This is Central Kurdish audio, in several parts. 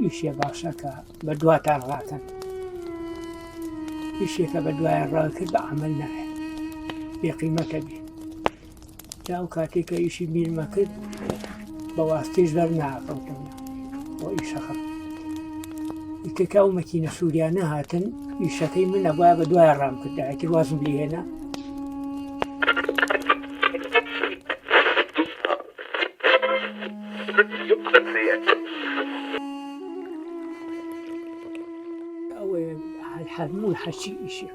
ئیشێ باشەکە بە دواتان ڕاکەن، ئیشێکە بە دوایان ڕاکرد بە عەمەل نایە، بێقیمەتە بێ. جا ئەو کاتێککە ئیشی بیرمە کرد بە واستەی زەر ناکەوتم بۆ ئیشەکەم. ئیترکە ئەو مەکینە سووریانە هاتن، ئیشەکەی من ئەبوایە بە دوای ڕام کردە، ئەتر وازم لێ هێنا. ئەوەیە هەموو هەرچی ئیشی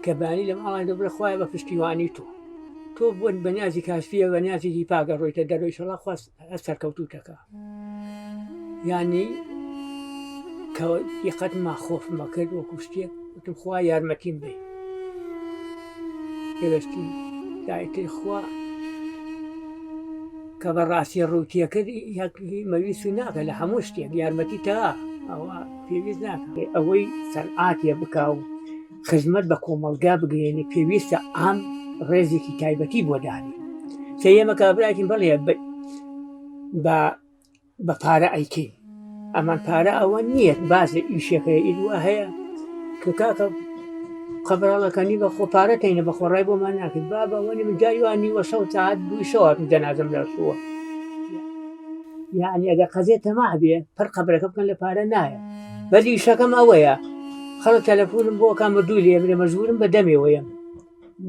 کە بانی لە ماڵی دەبرە خوایە بە پشتیوانی تۆ بۆ بەنیازی کاسپیە بەنیازێکی پاگەڕۆیتە دەرەوەی شەڵا خواست سەرکەوتوتەکە. یانی کە یەقەت ماخۆفمە کرد وەکو شتێک وتم خوا یارمەتیم بێ، پێوەستی دایتر خوا کە بەڕاستی ڕووتیە کرد مەویستی ناکە لە هەموو شتێک یارمەتی تا ئەوە پێویست ناکە ئەوەی سەرعاتیە بکا و خزمەت بە کۆمەلگا بگەێنێ، پێویستە ئام ڕێزێکی تایبەتی بۆ دانی. سەیەمە کابراکین بەڵێ بە پارە ئەیکەین، ئەمان پارە ئەوە نییە بازە ئیشەکەی ئیدوە هەیە کە کاکە قەبراڵەکانی بە خۆپارە تینە بە خۆڕای بۆمان ناکرد با بەوەنی من جایوانی وە شەو ساعات دوی شەوات جەنازەم لەشووە. یعنی ئەگەر قەزێ تەماح بێ پڕ قەبرەکە بکەن لە پارە نایە. بەلی ئیشەکەم ئەوەیە خەڵک تەلەفۆنم بۆ کام دوو لێ برێ مەجبورم بە دەمێوەیەم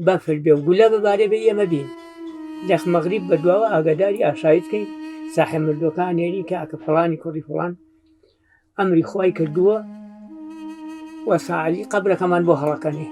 بەفر بێ و گولە ببارێ بێ ئێمە بین لەخ مەغریب بە دواوە ئاگاداری ئاشایت بکەین ساحێ مردوەکان نێری کاکە فڵانی کوڕی فڵان ئەمری خوای کردووە وە ساعەلی قەبرەکەمان بۆ هەڵەکەنێ.